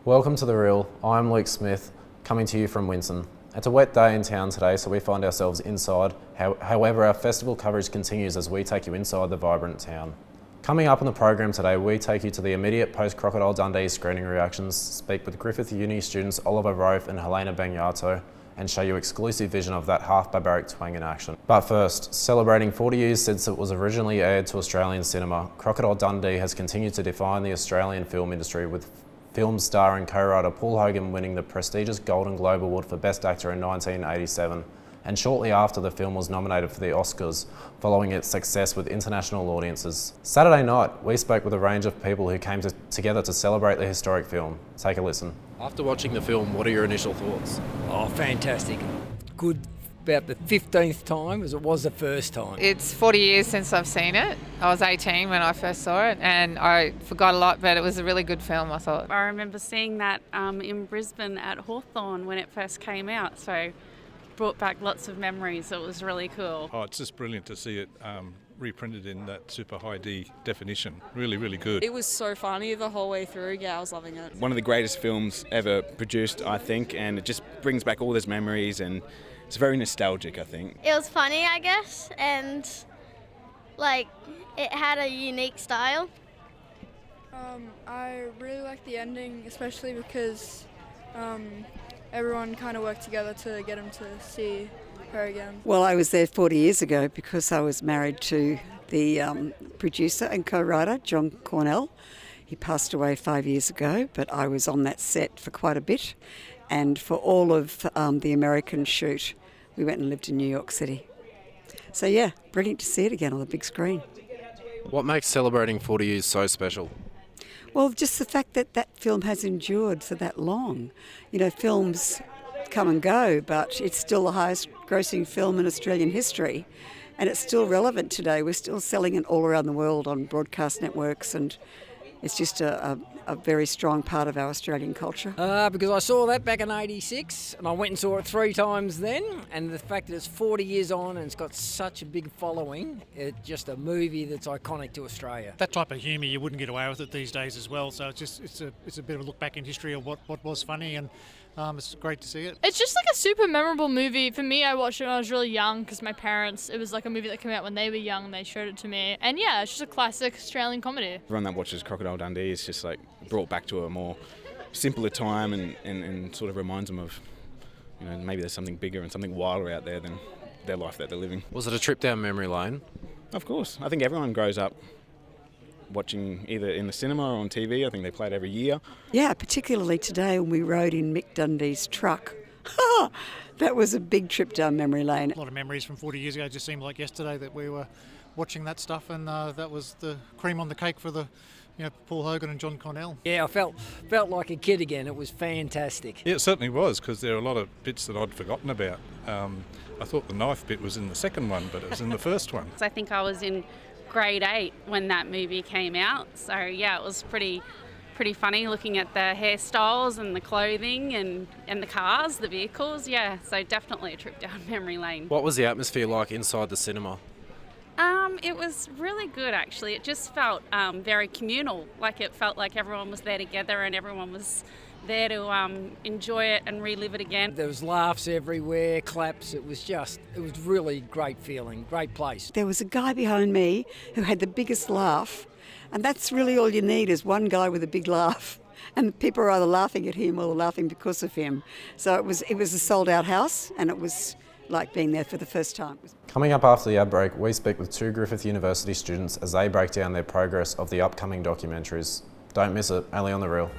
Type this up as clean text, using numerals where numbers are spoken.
Welcome to The Reel. I'm Luke Smith, coming to you from Winton. It's a wet day in town today, so we find ourselves inside. However, our festival coverage continues as we take you inside the vibrant town. Coming up on the program today, we take you to the immediate post-Crocodile Dundee screening reactions, speak with Griffith Uni students Oliver Rofer and Helena Bagnato, and show you exclusive vision of that half-barbaric twang in action. But first, celebrating 40 years since it was originally aired to Australian cinema, Crocodile Dundee has continued to define the Australian film industry, with film star and co-writer Paul Hogan winning the prestigious Golden Globe Award for Best Actor in 1987, and shortly after the film was nominated for the Oscars, following its success with international audiences. Saturday night, we spoke with a range of people who came together to celebrate the historic film. Take a listen. After watching the film, what are your initial thoughts? Oh, fantastic. Good about the 15th time as it was the first time. It's 40 years since I've seen it. I was 18 when I first saw it and I forgot a lot, but it was a really good film, I thought. I remember seeing that in Brisbane at Hawthorn when it first came out, so brought back lots of memories. It was really cool. Oh, it's just brilliant to see it reprinted in that super high D definition. Really, really good. It was so funny the whole way through. Yeah, I was loving it. One of the greatest films ever produced, I think, and it just brings back all those memories, and it's very nostalgic, I think. It was funny, I guess, and it had a unique style. I really liked the ending, especially because everyone kind of worked together to get him to see her again. Well, I was there 40 years ago because I was married to the producer and co-writer, John Cornell. He passed away 5 years ago, but I was on that set for quite a bit. And for all of the American shoot, we went and lived in New York City. So yeah, brilliant to see it again on the big screen. What makes celebrating 40 years so special? Well, just the fact that that film has endured for that long. You know, films come and go, but it's still the highest grossing film in Australian history. And it's still relevant today. We're still selling it all around the world on broadcast networks, and it's just a very strong part of our Australian culture. Because I saw that back in '86 and I went and saw it 3 times then, and the fact that it's 40 years on and it's got such a big following, it's just a movie that's iconic to Australia. That type of humour, you wouldn't get away with it these days as well, so it's a bit of a look back in history of what was funny, and it's great to see it. It's just like a super memorable movie. For me, I watched it when I was really young because my parents, it was like a movie that came out when they were young and they showed it to me. And yeah, it's just a classic Australian comedy. Everyone that watches Crocodile Dundee is just like brought back to a more simpler time, and sort of reminds them of, you know, maybe there's something bigger and something wilder out there than their life that they're living. Was it a trip down memory lane? Of course. I think everyone grows up watching either in the cinema or on TV. I think they play it every year. Yeah, particularly today when we rode in Mick Dundee's truck. That was a big trip down memory lane. A lot of memories from 40 years ago. It just seemed like yesterday that we were watching that stuff, and that was the cream on the cake for the, Paul Hogan and John Cornell. Yeah, I felt like a kid again. It was fantastic. Yeah, it certainly was, because there are a lot of bits that I'd forgotten about. I thought the knife bit was in the second one, but it was in the first one. I think I was in grade 8 when that movie came out, so yeah, it was pretty funny looking at the hairstyles and the clothing and the cars, the vehicles. Yeah, so definitely a trip down memory lane. What was the atmosphere like inside the cinema? It was really good, actually. It just felt very communal, like it felt like everyone was there together and everyone was there to enjoy it and relive it again. There was laughs everywhere, claps. It was really great feeling, great place. There was a guy behind me who had the biggest laugh, and that's really all you need, is one guy with a big laugh. And people are either laughing at him or laughing because of him. So it was a sold-out house, and it was like being there for the first time. Coming up after the ad break, we speak with 2 Griffith University students as they break down their progress of the upcoming documentaries. Don't miss it, only on The Reel.